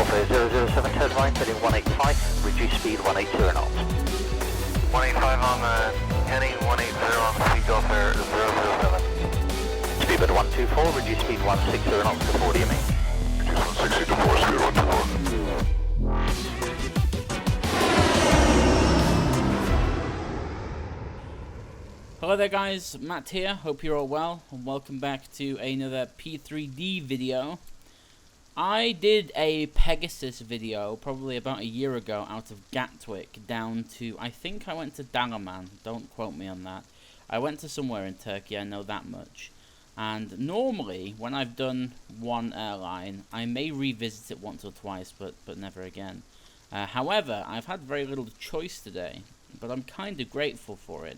Golf 007, turn right, heading 185, reduce speed 180 knots. 185 on the heading 180 on the Sea Golf Air 007. Speedbird 124, reduce speed 160 knots to 40 me. Reduce 160 to 4, speed 124. Hello there guys, Matt here, hope you're all well, and welcome back to another P3D video. I did a Pegasus video probably about a year ago out of Gatwick down to, I think I went to Dalaman, don't quote me on that. I went to somewhere in Turkey, I know that much. And normally, when I've done one airline, I may revisit it once or twice, but never again. However, I've had very little choice today, but I'm kind of grateful for it.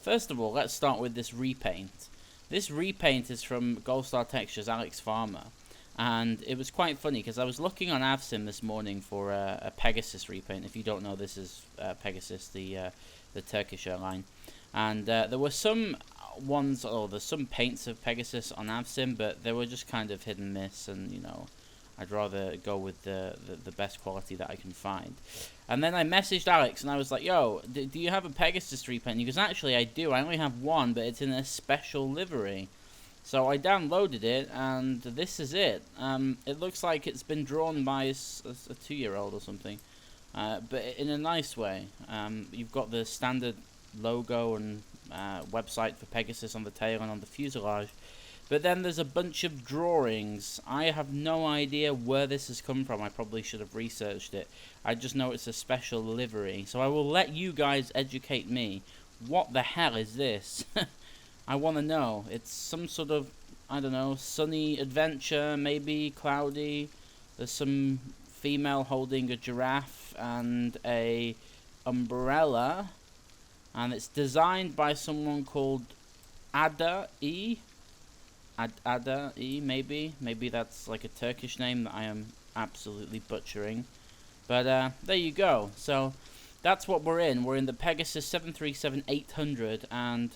First of all, let's start with this repaint. This repaint is from Goldstar Textures Alex Farmer, and it was quite funny because I was looking on Avsim this morning for a Pegasus repaint. If you don't know, this is Pegasus, the Turkish airline, and there were some ones, there's some paints of Pegasus on Avsim, but they were just kind of hit and miss, and you know, I'd rather go with the best quality that I can find. And then I messaged Alex and I was like, yo, do you have a Pegasus repaint? He goes, actually I do, I only have one, but it's in a special livery. So I downloaded it and this is it. It looks like it's been drawn by a 2-year-old or something, but in a nice way. You've got the standard logo and website for Pegasus on the tail and on the fuselage. But then there's a bunch of drawings. I have no idea where this has come from. I probably should have researched it. I just know it's a special livery. So I will let you guys educate me. What the hell is this? I want to know. It's some sort of, I don't know, sunny adventure, maybe cloudy. There's some female holding a giraffe and a umbrella. And it's designed by someone called Ada E. Ada E, maybe that's like a Turkish name that I am absolutely butchering, but there you go. So that's what we're in. We're in the Pegasus 737-800, and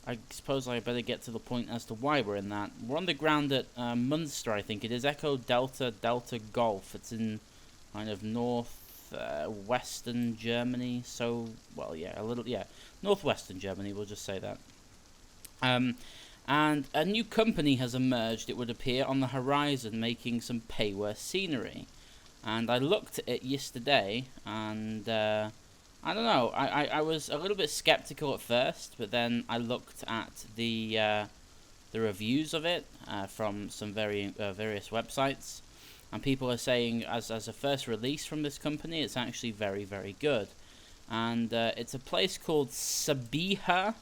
I suppose I better get to the point as to why we're in that. We're on the ground at Münster, I think it is. Echo Delta Delta Golf. It's in kind of northwestern Germany. So well, yeah, northwestern Germany. We'll just say that. And a new company has emerged, it would appear, on the horizon, making some payware scenery. And I looked at it yesterday, and I don't know, I was a little bit skeptical at first, but then I looked at the reviews of it from some various websites, and people are saying, as a first release from this company, it's actually very, very good. And it's a place called Sabiha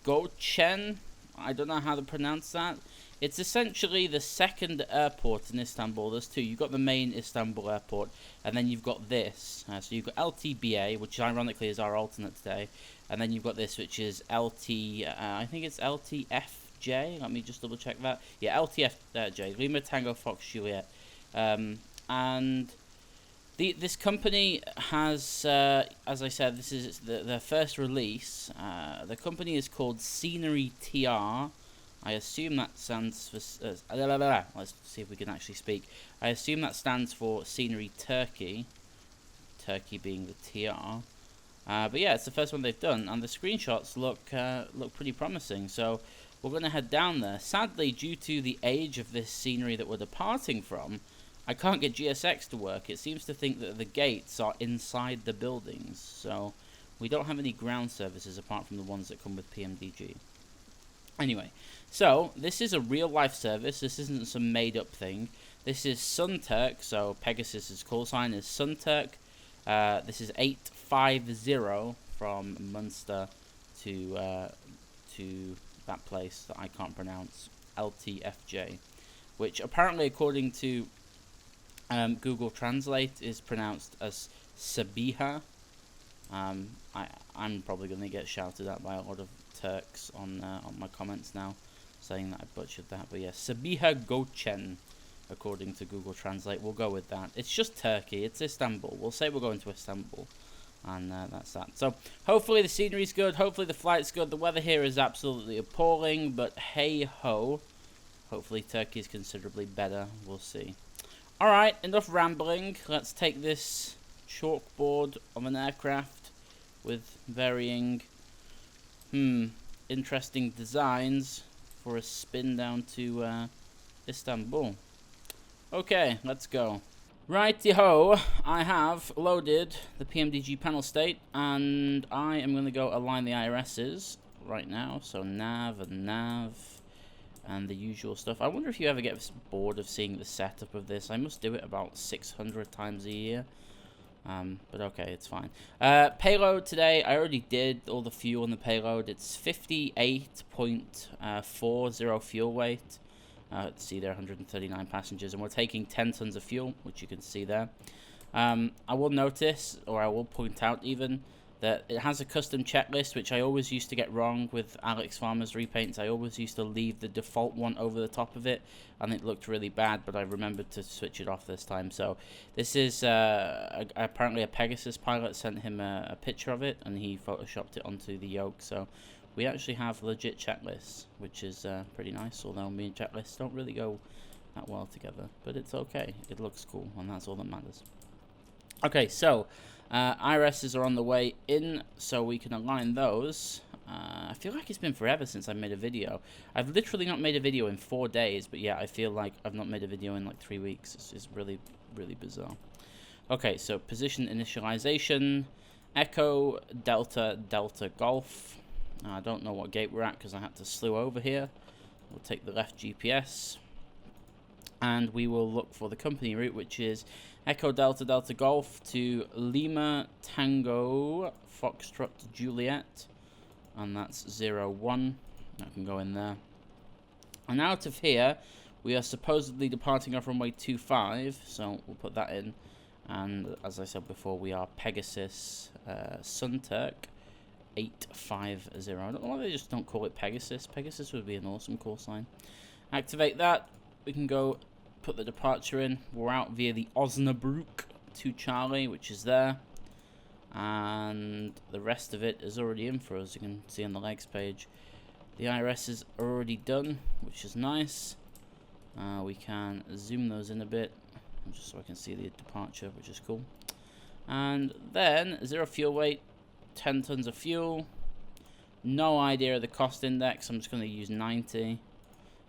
Gokcen, I don't know how to pronounce that. It's essentially the second airport in Istanbul. There's two. You've got the main Istanbul airport, and then you've got this. So you've got LTBA, which ironically is our alternate today, and then you've got this, which is I think it's LTFJ. Let me just double check that. Yeah, LTFJ, Lima Tango Fox Juliet, and this company has, as I said, this is their first release. The company is called Scenery TR. I assume that stands for... let's see if we can actually speak. I assume that stands for Scenery Turkey. Turkey being the TR. But yeah, it's the first one they've done, and the screenshots look pretty promising. So we're going to head down there. Sadly, due to the age of this scenery that we're departing from, I can't get GSX to work. It seems to think that the gates are inside the buildings, so we don't have any ground services apart from the ones that come with PMDG. Anyway, so this is a real-life service. This isn't some made-up thing. This is Sunturk, so Pegasus's call sign is Sunturk. This is 850 from Münster to that place that I can't pronounce, LTFJ, which apparently, according to Google Translate, is pronounced as Sabiha. I'm probably going to get shouted at by a lot of Turks on my comments now, saying that I butchered that. But yeah, Sabiha Gokcen, according to Google Translate. We'll go with that. It's just Turkey. It's Istanbul. We'll say we're going to Istanbul. And that's that. So hopefully the scenery's good. Hopefully the flight's good. The weather here is absolutely appalling. But hey ho. Hopefully Turkey's considerably better. We'll see. Alright, enough rambling. Let's take this chalkboard of an aircraft with varying, interesting designs for a spin down to Istanbul. Okay, let's go. Righty-ho, I have loaded the PMDG panel state, and I am going to go align the IRSs right now. So nav and the usual stuff. I wonder if you ever get bored of seeing the setup of this. I must do it about 600 times a year. But okay, it's fine. Payload today, I already did all the fuel in the payload. It's 58.40 fuel weight. See there, 139 passengers, and we're taking 10 tons of fuel, which you can see there. I will notice, or I will point out even, that it has a custom checklist, which I always used to get wrong with Alex Farmer's repaints. I always used to leave the default one over the top of it, and it looked really bad, but I remembered to switch it off this time. So this is apparently a Pegasus pilot sent him a picture of it, and he photoshopped it onto the yoke. So we actually have legit checklists, which is pretty nice, although me and checklists don't really go that well together. But it's okay. It looks cool, and that's all that matters. Okay, so IRSs are on the way in, so we can align those. I feel like it's been forever since I made a video. I've literally not made a video in 4 days, but yeah, I feel like I've not made a video in like 3 weeks. It's really, really bizarre. Okay, so position initialization, Echo, Delta, Delta, Golf. I don't know what gate we're at because I had to slew over here. We'll take the left GPS, and we will look for the company route, which is Echo Delta Delta Golf to Lima Tango Foxtrot Juliet, and that's 01. That can go in there. And out of here, we are supposedly departing off runway 25, so we'll put that in. And as I said before, we are Pegasus Sunturk 850. I don't know why they just don't call it Pegasus. Pegasus would be an awesome call sign. Activate that. We can go put the departure in. We're out via the Osnabrück to Charlie, which is there, and the rest of it is already in for us. You can see on the legs page the IRS is already done, which is nice. We can zoom those in a bit just so I can see the departure, which is cool. And then 0 fuel weight, 10 tons of fuel. No idea of the cost index. I'm just going to use 90.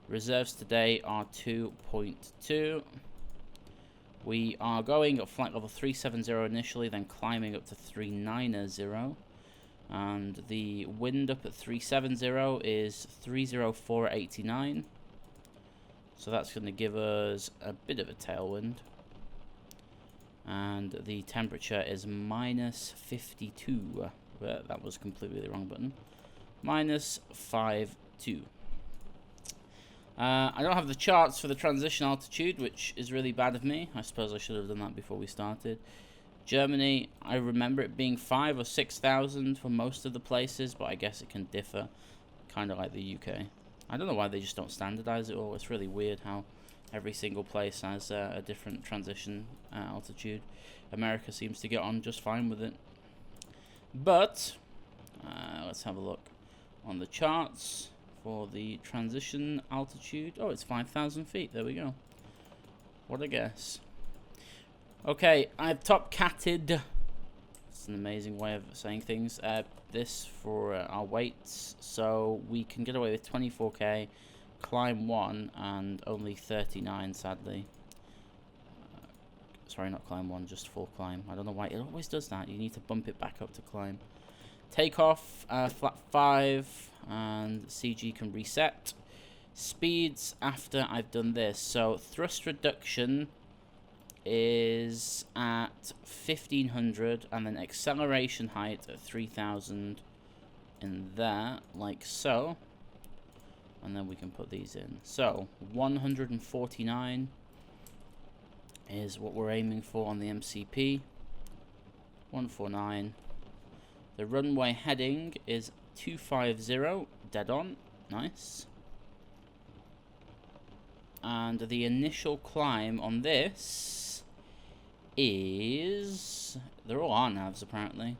Reserves today are 2.2. We are going at flight level 370 initially, then climbing up to 390. And the wind up at 370 is 304.89. So that's going to give us a bit of a tailwind. And the temperature is minus 52. That was completely the wrong button. Minus 52. I don't have the charts for the transition altitude, which is really bad of me. I suppose I should have done that before we started. Germany, I remember it being 5,000 or 6,000 for most of the places, but I guess it can differ, kind of like the UK. I don't know why they just don't standardize it all. It's really weird how every single place has a different transition altitude. America seems to get on just fine with it. But let's have a look on the charts for the transition altitude. Oh, it's 5,000 feet. There we go. What a guess. Okay, I've top catted. It's an amazing way of saying things. This for our weights, so we can get away with 24k, climb 1, and only 39, sadly. Sorry, not climb 1, just full climb. I don't know why it always does that. You need to bump it back up to climb. Takeoff, flat 5, and CG can reset. Speeds after I've done this. So thrust reduction is at 1500, and then acceleration height at 3000 in there, like so. And then we can put these in. So 149 is what we're aiming for on the MCP. 149. The runway heading is 250, dead on. Nice. And the initial climb on this is... they're all RNAVs apparently.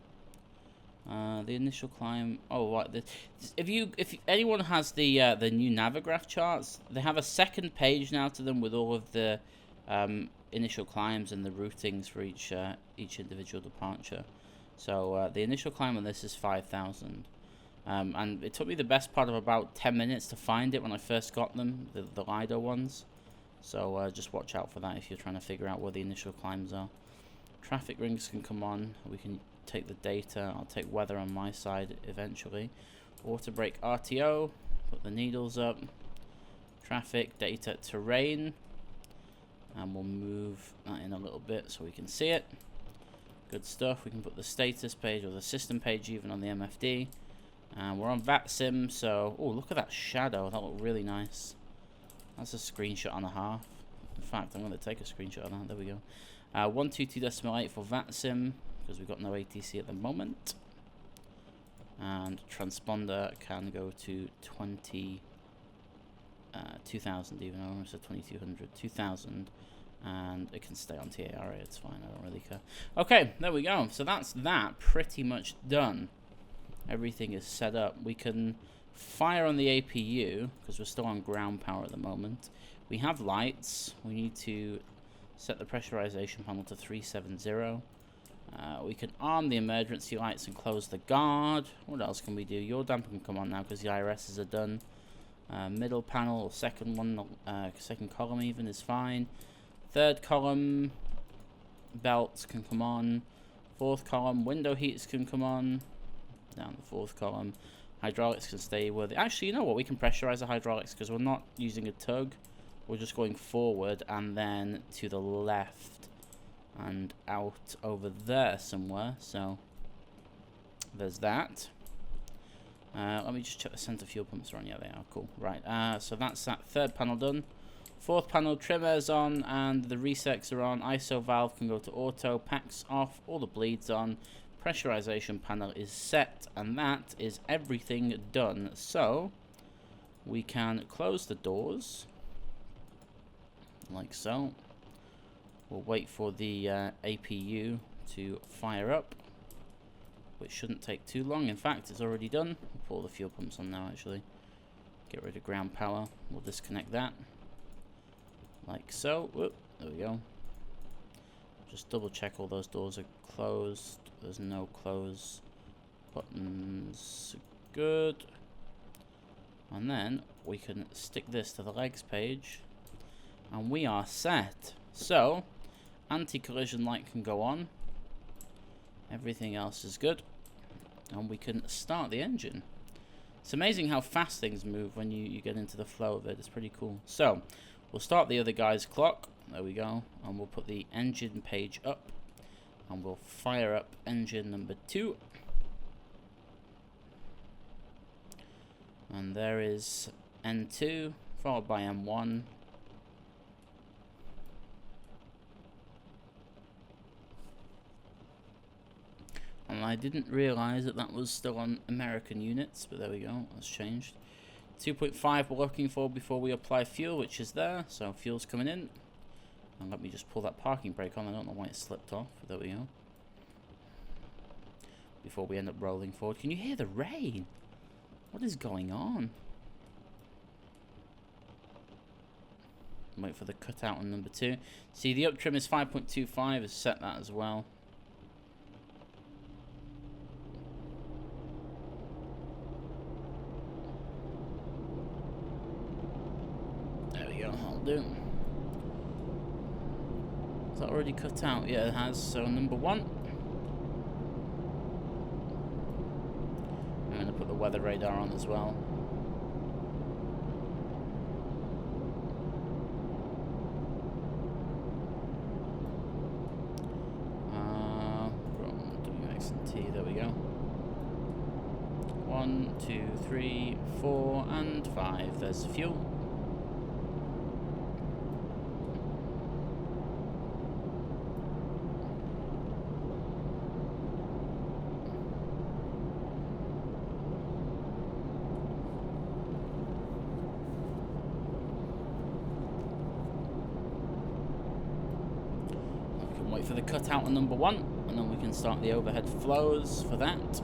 The initial climb... oh, what? If anyone has the new Navigraph charts, they have a second page now to them with all of the initial climbs and the routings for each individual departure. So the initial climb on this is 5,000. And it took me the best part of about 10 minutes to find it when I first got them, the LiDAR ones. So just watch out for that if you're trying to figure out where the initial climbs are. Traffic rings can come on. We can take the data. I'll take weather on my side eventually. Auto brake RTO. Put the needles up. Traffic, data, terrain. And we'll move that in a little bit so we can see it. Good stuff. We can put the status page or the system page even on the MFD. And we're on VATSIM, so... Oh, look at that shadow. That looked really nice. That's a screenshot and a half. In fact, I'm going to take a screenshot of that. There we go. 122.8 for VATSIM, because we've got no ATC at the moment. And transponder can go to 2,000 even. I almost said 2,200. 2,000. And it can stay on TARA. It's fine. I don't really care. Okay, there we go. So that's that pretty much done. Everything is set up. We can fire on the APU because we're still on ground power at the moment. We have lights. We need to set the pressurization panel to 370. We can arm the emergency lights and close the guard. What else can we do? Your damper can come on now because the IRSs are done. Middle panel, or second one, second column even is fine. Third column, belts can come on. Fourth column, window heaters can come on. Down the fourth column. Hydraulics can stay where they... Actually, you know what? We can pressurize the hydraulics because we're not using a tug. We're just going forward and then to the left and out over there somewhere. So there's that. Let me just check the center fuel pumps are on. Yeah, they are. Cool. Right. So that's that third panel done. Fourth panel, trimmers on and the resets are on. ISO valve can go to auto. Packs off. All the bleeds on. Pressurization panel is set, and that is everything done. So we can close the doors like so. We'll wait for the APU to fire up, which shouldn't take too long. In fact, it's already done. We'll pull the fuel pumps on now actually. Get rid of ground power. We'll disconnect that like so. Whoop, there we go. Just double check all those doors are closed. There's no close buttons. Good. And then we can stick this to the legs page and we are set. So anti-collision light can go on. Everything else is good. And we can start the engine. It's amazing how fast things move when you get into the flow of it. It's pretty cool. So we'll start the other guy's clock. There we go. And we'll put the engine page up. And we'll fire up engine number 2. And there is N2, followed by M1. And I didn't realize that that was still on American units, but there we go, that's changed. 2.5 we're looking for before we apply fuel, which is there, so fuel's coming in. And let me just pull that parking brake on. I don't know why it slipped off. There we go. Before we end up rolling forward. Can you hear the rain? What is going on? Wait for the cutout on number 2. See, the up trim is 5.25. I've set that as well. There we go. I'll do. Is that already cut out? Yeah, it has. So number 1. I'm going to put the weather radar on as well. WX and T, there we go. 1, 2, 3, 4, and 5. There's the fuel. Wait for the cutout on number 1, and then we can start the overhead flows for that.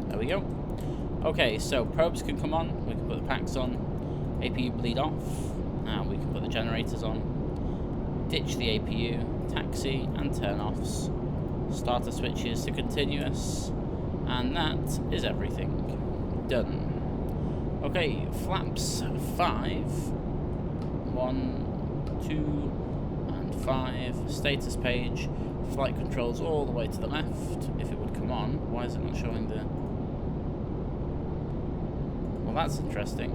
There we go. Okay, so probes can come on. We can put the packs on. APU bleed off, and we can put the generators on, ditch the APU, taxi and turn offs, starter switches to continuous, and that is everything. Done. Okay, flaps 5, 1, 2, and 5, status page, flight controls all the way to the left, if it would come on. Why is it not showing the... Well, that's interesting.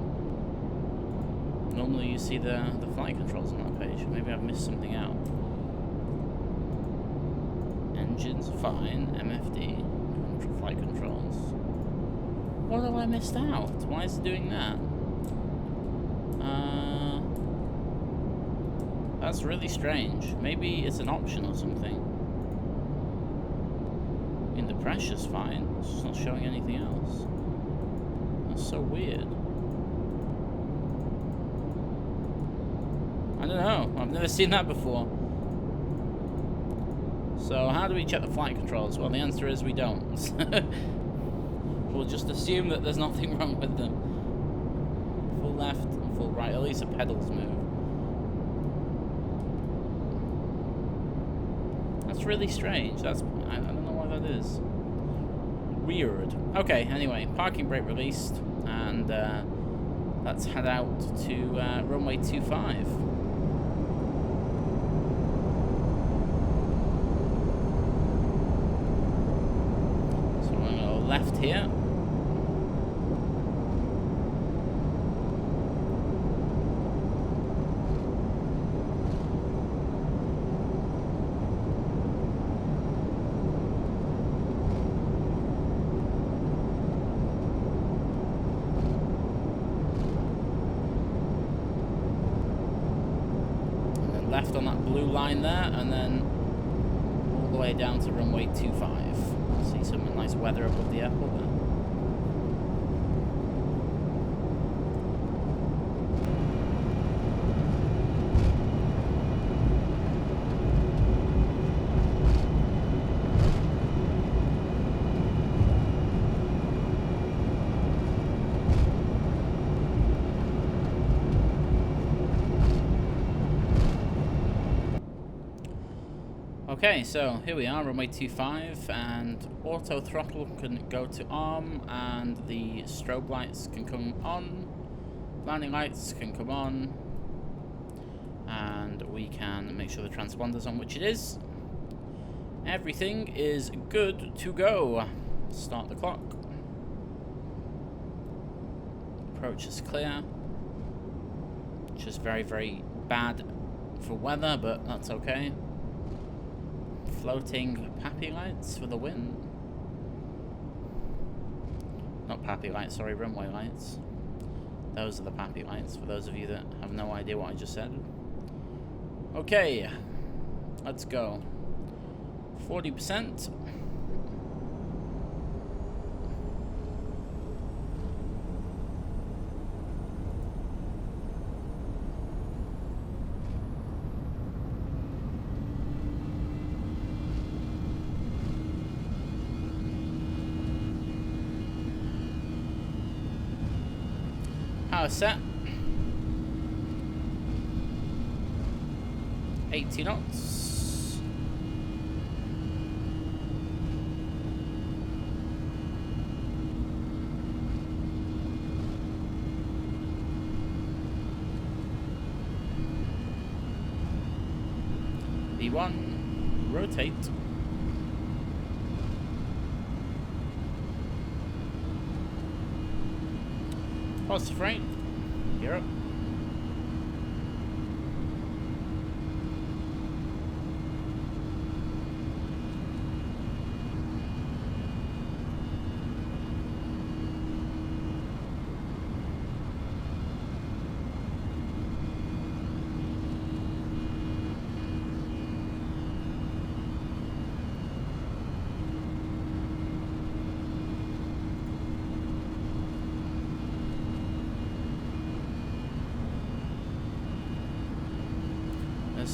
Normally you see the flight controls on that page. Maybe I've missed something out. Engines, fine, MFD, flight controls. What have I missed out? Why is it doing that? That's really strange. Maybe it's an option or something. I mean, the pressure's fine. It's just not showing anything else. That's so weird. I don't know. I've never seen that before. So how do we check the flight controls? Well, the answer is we don't. We'll just assume that there's nothing wrong with them. Full left and full right. At least the pedals move. That's really strange. I don't know why that is. Weird. Okay, anyway, parking brake released, and let's head out to runway 25. So we're going to go left here. Left on that blue line there, and then all the way down to runway 25. See some nice weather above the airport there. Okay, so here we are, runway 25, and auto throttle can go to arm, and the strobe lights can come on, landing lights can come on, and we can make sure the transponder's on, which it is. Everything is good to go. Start the clock. Approach is clear, which is very, very bad for weather, but that's okay. Floating PAPI lights for the win. Not PAPI lights, sorry, runway lights. Those are the PAPI lights, for those of you that have no idea what I just said. Okay, let's go. 40%. Power set. 80 knots. V1, rotate. Positive right, gear up.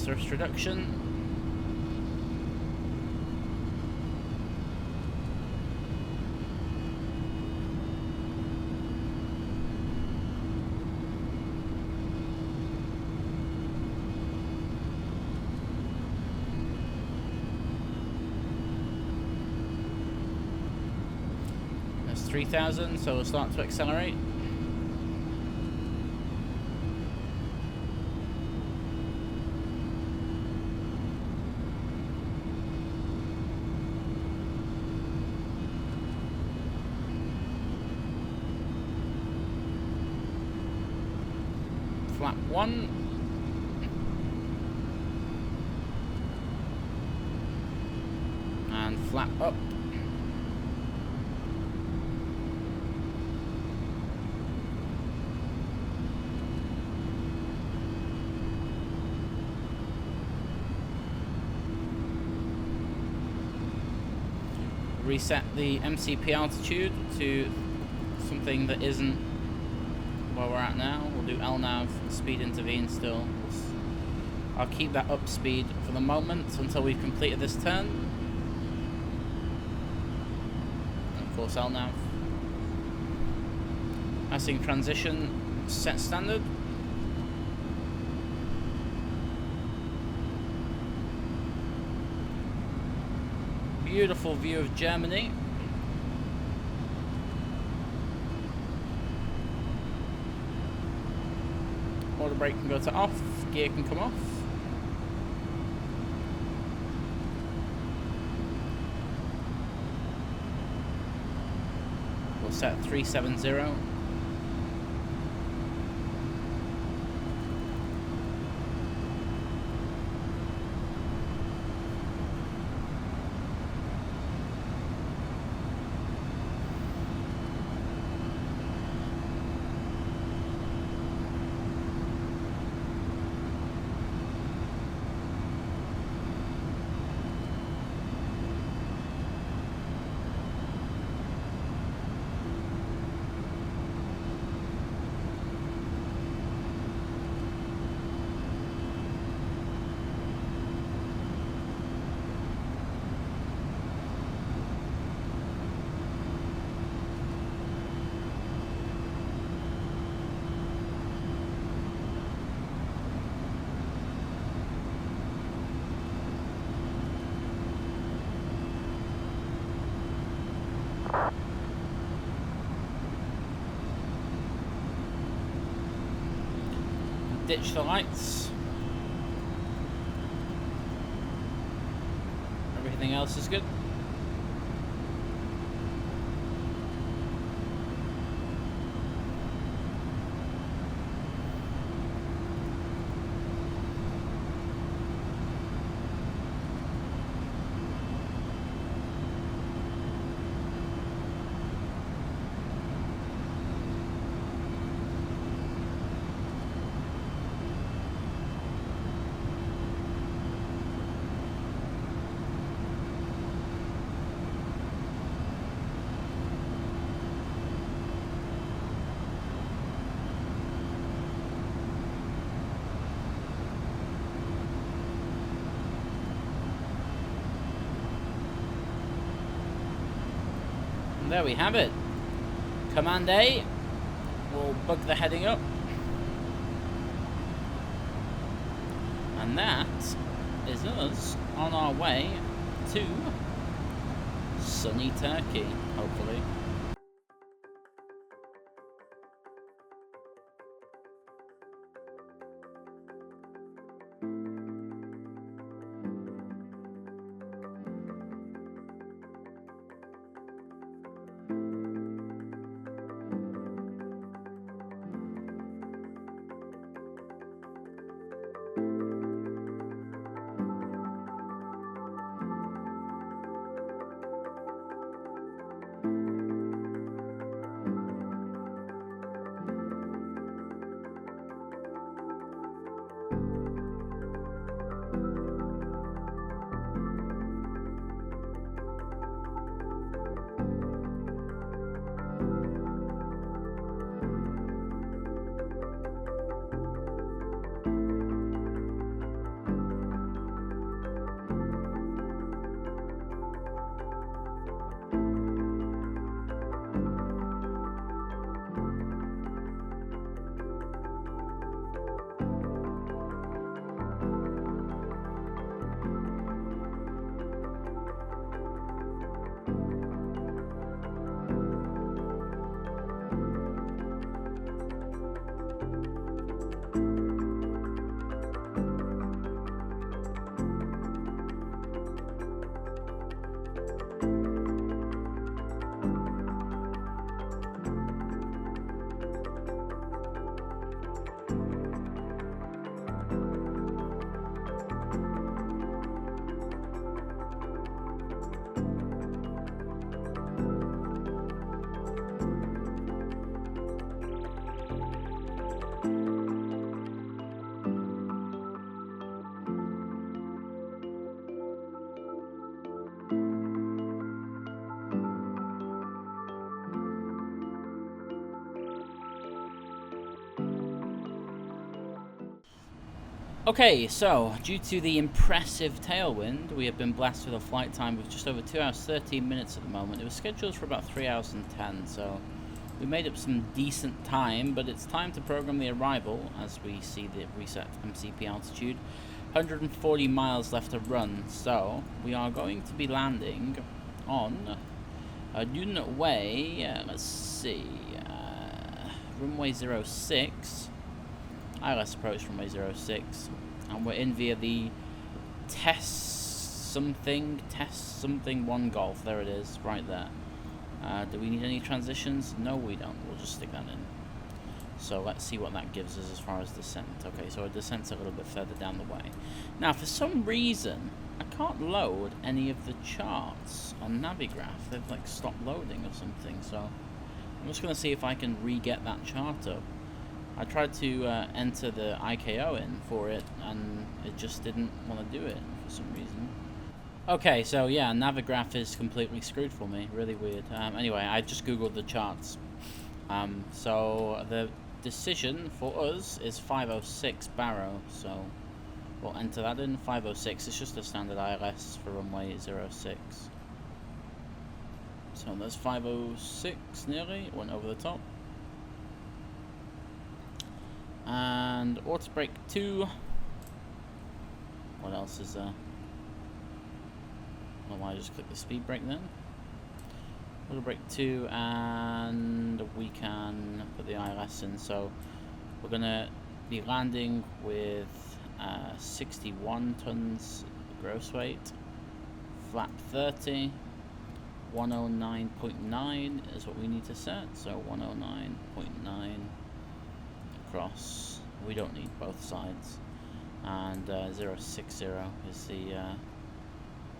Thrust reduction. It's 3,000, so we'll start to accelerate. Flap 1. And flap up. Reset the MCP altitude to something that isn't where we're at now. We'll do LNAV, speed intervene still. I'll keep that up speed for the moment until we've completed this turn. And of course LNAV. Passing transition, set standard. Beautiful view of Germany. Auto brake can go to off, gear can come off. We'll set 370. Ditch the lights. Everything else is good. And there we have it. Command A will bug the heading up. And that is us on our way to sunny Turkey, hopefully. Okay, so due to the impressive tailwind, we have been blessed with a flight time of just over 2 hours 13 minutes at the moment. It was scheduled for about 3 hours and 10, so we made up some decent time, but it's time to program the arrival as we see the reset MCP altitude. 140 miles left to run, so we are going to be landing on a unit way, let's see, runway 06. ILS approach runway 06, and we're in via the test something 1 Golf. There it is, right there. Do we need any transitions? No, we don't. We'll just stick that in. So let's see what that gives us as far as descent. Okay, so our descent's a little bit further down the way. Now, for some reason, I can't load any of the charts on Navigraph. They've like stopped loading or something, so I'm just going to see if I can re-get that chart up. I tried to enter the IKO in for it, and it just didn't want to do it for some reason. Okay, so yeah, Navigraph is completely screwed for me. Really weird. Anyway, I just googled the charts. So the decision for us is 506 Barrow, so we'll enter that in. 506, it's just a standard ILS for runway 06. So there's 506 nearly, went over the top. And auto brake 2. What else is there? Oh, I just click the speed brake then. Auto brake 2, and we can put the ILS in. So we're gonna be landing with 61 tons gross weight, flap 30, 109.9 is what we need to set. So 109.9. Cross. We don't need both sides, and 060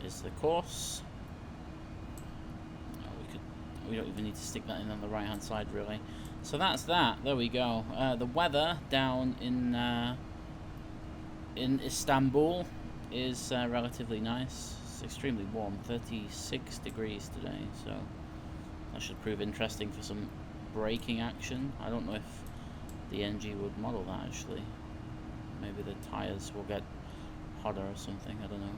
is the course. We don't even need to stick that in on the right hand side really. So that's that. There we go. The weather down in Istanbul is relatively nice. It's extremely warm, 36 degrees today, so that should prove interesting for some braking action. I don't know if the NG would model that actually. Maybe the tires will get hotter or something, I don't know.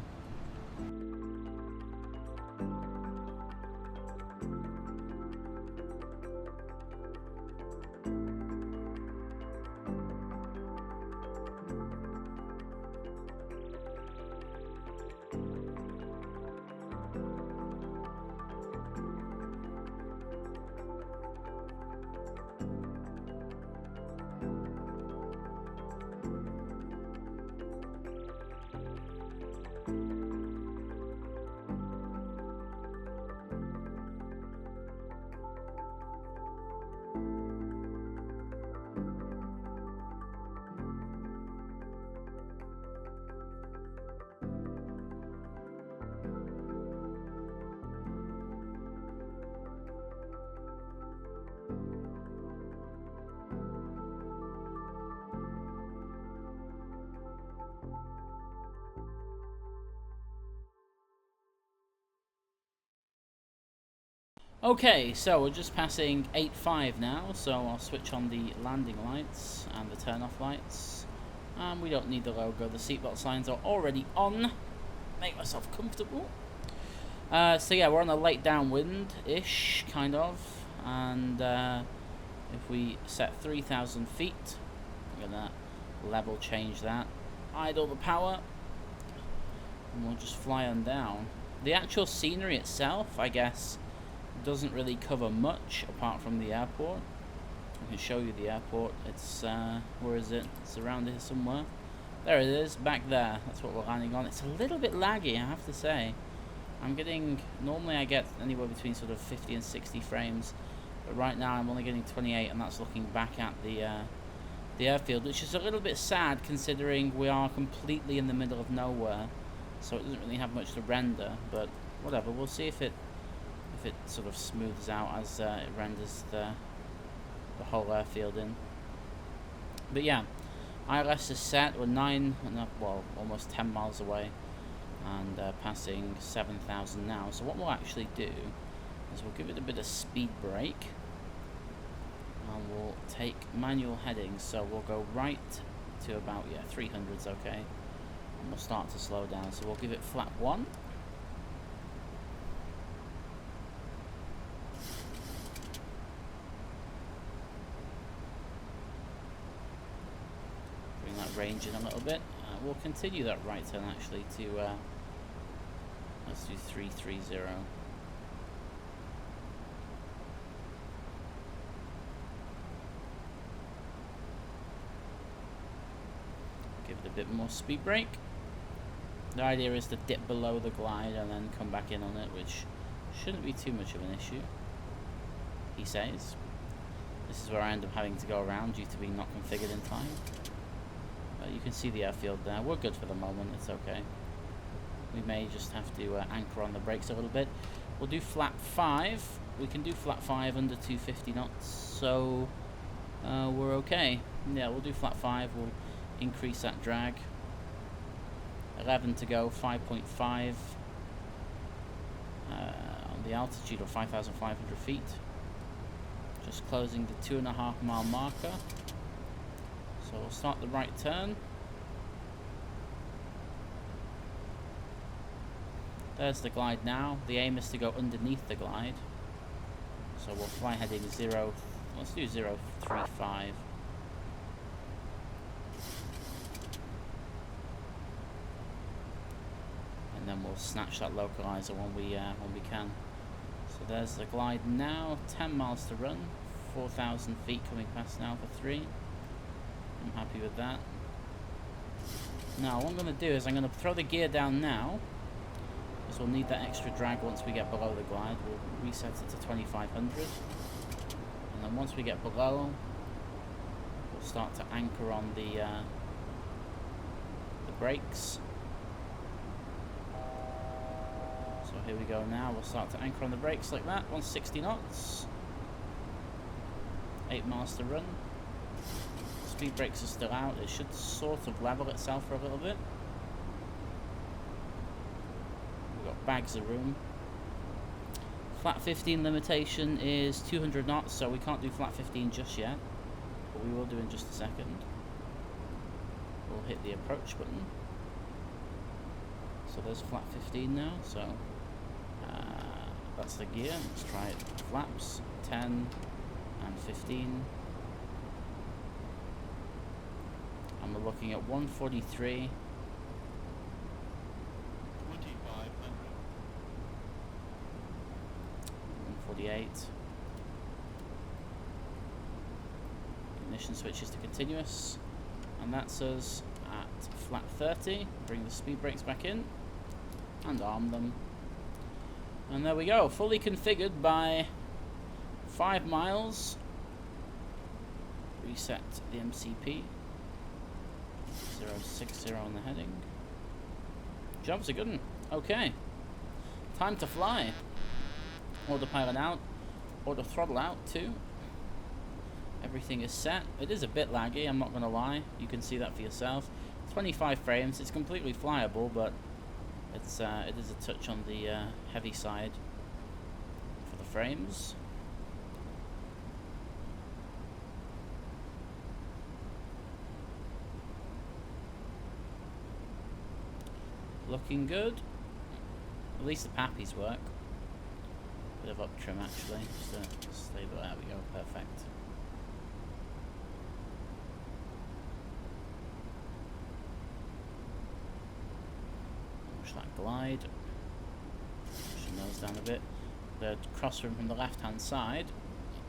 Okay, so we're just passing 8.5 now, so I'll switch on the landing lights and the turn-off lights. We don't need the logo, the seatbelt signs are already on. Make myself comfortable. So yeah, we're on a late downwind-ish, kind of, and if we set 3,000 feet, we're gonna level change that, idle the power, and we'll just fly on down. The actual scenery itself, I guess, doesn't really cover much apart from the airport. I can show you the airport. It's where is it? It's around here somewhere. There it is, back there. That's what we're landing on. It's a little bit laggy, I have to say. I'm getting, normally I get anywhere between sort of 50 and 60 frames, but right now I'm only getting 28, and that's looking back at the airfield, which is a little bit sad considering we are completely in the middle of nowhere, so it doesn't really have much to render, but whatever. We'll see if it sort of smooths out as it renders the whole airfield in. But yeah, ILS is set. We're almost 10 miles away, and passing 7,000 now. So what we'll actually do is we'll give it a bit of speed brake, and we'll take manual headings. So we'll go right to about, yeah, 300's okay. And we'll start to slow down, so we'll give it flap 1. Bring that range in a little bit. We'll continue that right turn actually to, let's do 330. Give it a bit more speed brake. The idea is to dip below the glide and then come back in on it, which shouldn't be too much of an issue, he says. This is where I end up having to go around due to being not configured in time. You can see the airfield there. We're good for the moment, it's okay. We may just have to anchor on the brakes a little bit. We'll do flap 5. We can do flap 5 under 250 knots, so we're okay. Yeah, we'll do flap 5. We'll increase that drag. 11 to go, 5.5 on the altitude of 5,500 feet. Just closing the 2.5 mile marker. So we'll start the right turn. There's the glide now. The aim is to go underneath the glide. So we'll fly heading 0, let's do 035. And then we'll snatch that localizer when we can. So there's the glide now, 10 miles to run, 4,000 feet coming past now for 3. I'm happy with that. Now what I'm going to do is I'm going to throw the gear down now, because we'll need that extra drag once we get below the glide. We'll reset it to 2,500, and then once we get below, we'll start to anchor on the brakes. So here we go now, we'll start to anchor on the brakes like that, 160 knots, 8 miles to run. Speed brakes are still out. It should sort of level itself for a little bit. We've got bags of room. Flat 15 limitation is 200 knots, so we can't do flat 15 just yet, but we will do in just a second. We'll hit the approach button. So there's flat 15 now, so that's the gear. Let's try it. Flaps 10 and 15. And we're looking at 143. 148. Ignition switches to continuous. And that's us at flat 30. Bring the speed brakes back in. And arm them. And there we go. Fully configured by 5 miles. Reset the MCP. 060 on the heading. Job's a good one. Okay. Time to fly. Autopilot out. Auto throttle out too. Everything is set. It is a bit laggy, I'm not going to lie. You can see that for yourself. 25 frames. It's completely flyable, but it is a touch on the heavy side for the frames. Looking good. At least the pappies work. Bit of up trim actually, just to stable. There we go, perfect. Push that glide. Push the nose down a bit. The crosswind from the left hand side.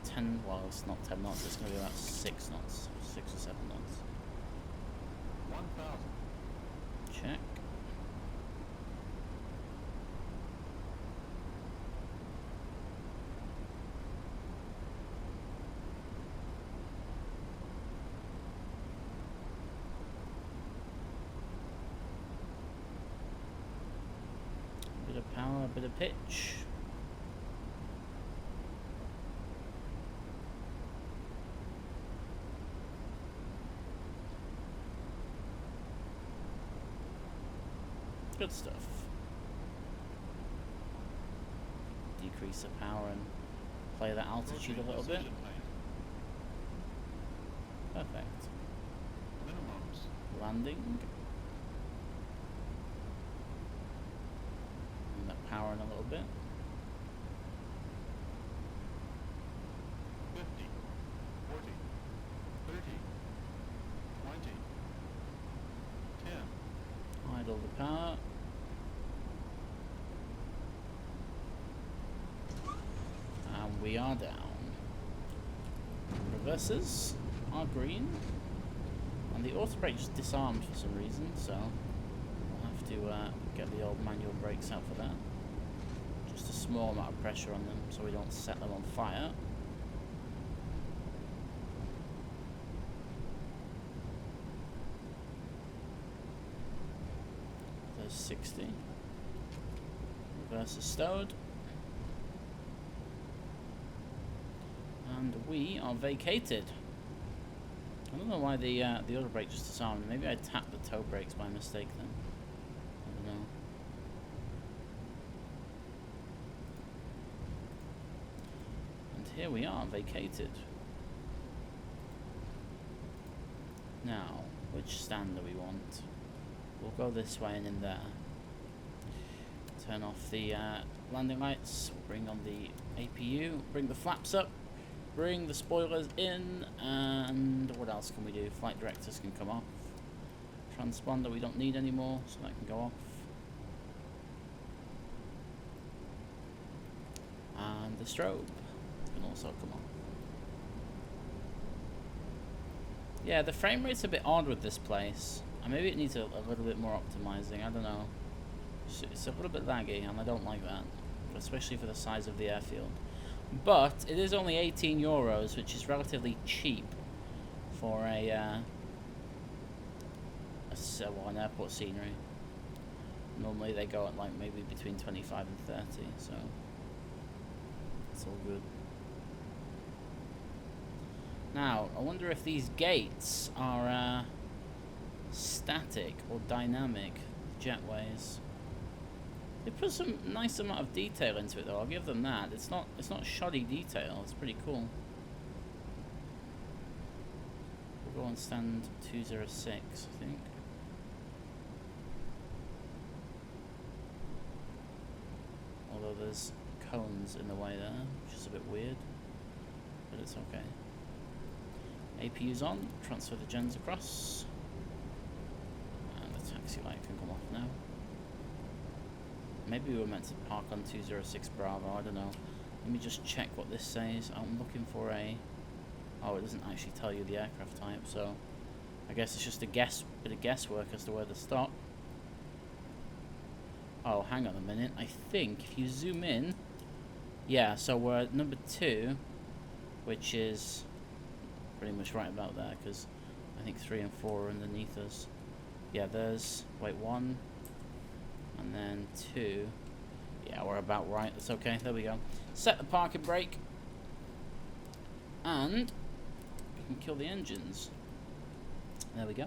10, well it's not 10 knots, it's going to be about 6 knots. 6 or 7 knots. 1,000. Check. Bit of power, a bit of pitch. Good stuff. Decrease the power and play the altitude a little bit. Perfect. Minimums landing. And that power in a little bit. 50, 40, 30, 20, 10. Idle the power. And we are down. Reverses are green. And the auto brake just disarmed for some reason, so we'll have to get the old manual brakes out for that. Just a small amount of pressure on them so we don't set them on fire. There's 60. Reverse is stowed. And we are vacated. I don't know why the auto brake just disarmed. Maybe I tapped the toe brakes by mistake then. I don't know. And here we are, vacated. Now, which stand do we want? We'll go this way and in there. Turn off the landing lights. We'll bring on the APU. Bring the flaps up. Bring the spoilers in, and what else can we do? Flight directors can come off. Transponder we don't need anymore, so that can go off. And the strobe can also come off. Yeah, the frame rate's a bit odd with this place. And maybe it needs a little bit more optimizing, I don't know. It's a little bit laggy, and I don't like that. Especially for the size of the airfield. But it is only 18 euros, which is relatively cheap for an airport scenery. Normally they go at like maybe between 25 and 30, so it's all good. Now, I wonder if these gates are static or dynamic jetways. They put some nice amount of detail into it though, I'll give them that. It's not shoddy detail, it's pretty cool. We'll go on stand 206, I think. Although there's cones in the way there, which is a bit weird. But it's okay. APU's on, transfer the gens across. And the taxi light can come off now. Maybe we were meant to park on 206 Bravo, I don't know. Let me just check what this says. I'm looking for a... Oh, it doesn't actually tell you the aircraft type, so... I guess it's just a bit of guesswork as to where to stop. Oh, hang on a minute. I think if you zoom in... Yeah, so we're at number 2, which is pretty much right about there, because I think 3 and 4 are underneath us. Yeah, there's... Wait, 1... And then 2. Yeah, we're about right. That's okay. There we go. Set the parking brake. And we can kill the engines. There we go.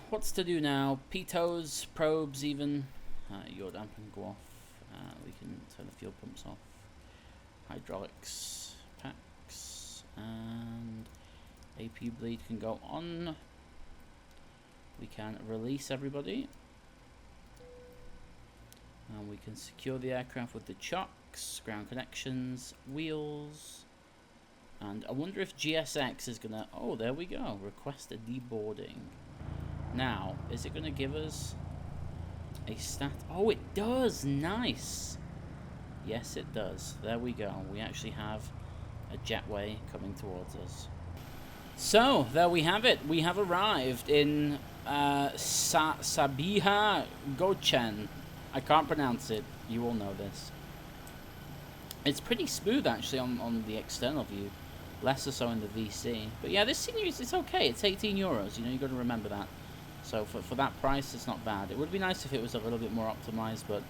What's to do now? Pitos, probes even. Your damper can go off. We can turn the fuel pumps off. Hydraulics, packs, and APU bleed can go on. We can release everybody. And we can secure the aircraft with the chocks, ground connections, wheels. And I wonder if GSX is gonna... Oh, there we go. Request a deboarding. Now, is it gonna give us a stat? Oh, it does! Nice! Yes, it does. There we go. We actually have a jetway coming towards us. So, there we have it. We have arrived in Sabiha Gokcen. I can't pronounce it. You all know this. It's pretty smooth, actually, on the external view. Less so in the VC. But yeah, this scenery, it's okay. It's 18 euros. You know, you've got to remember that. So for that price, it's not bad. It would be nice if it was a little bit more optimized, but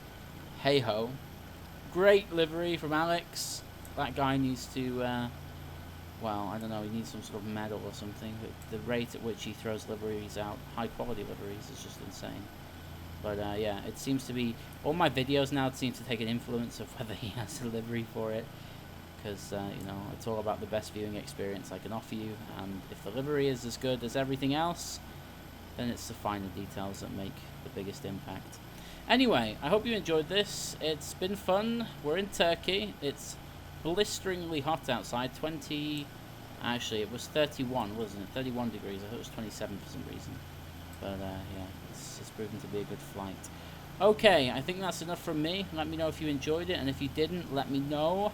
hey-ho. Great livery from Alex. That guy needs to... well, I don't know, he needs some sort of medal or something. But the rate at which he throws liveries out, high-quality liveries, is just insane. But yeah, it seems to be... All my videos now seem to take an influence of whether he has a livery for it. because you know, it's all about the best viewing experience I can offer you, and if the livery is as good as everything else, then it's the finer details that make the biggest impact. Anyway, I hope you enjoyed this. It's been fun. We're in Turkey. It's blisteringly hot outside. Actually it was 31, wasn't it? 31 degrees. I thought it was 27 for some reason. But yeah, it's proven to be a good flight. Okay, I think that's enough from me. Let me know if you enjoyed it, and if you didn't, let me know.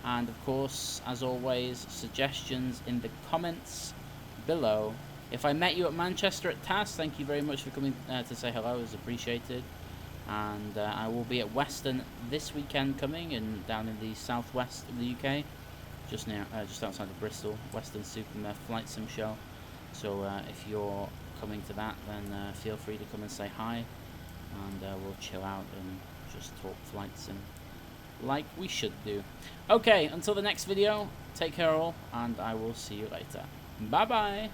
And of course, as always, suggestions in the comments below. If I met you at Manchester at TAS, thank you very much for coming to say hello. It's appreciated. And I will be at Western this weekend coming, and down in the southwest of the UK, just outside of Bristol, Western Super Flight Sim Show. So if you're coming to that, then feel free to come and say hi, and we'll chill out and just talk flight sim like we should do. Okay, until the next video, take care all, and I will see you later. Bye bye.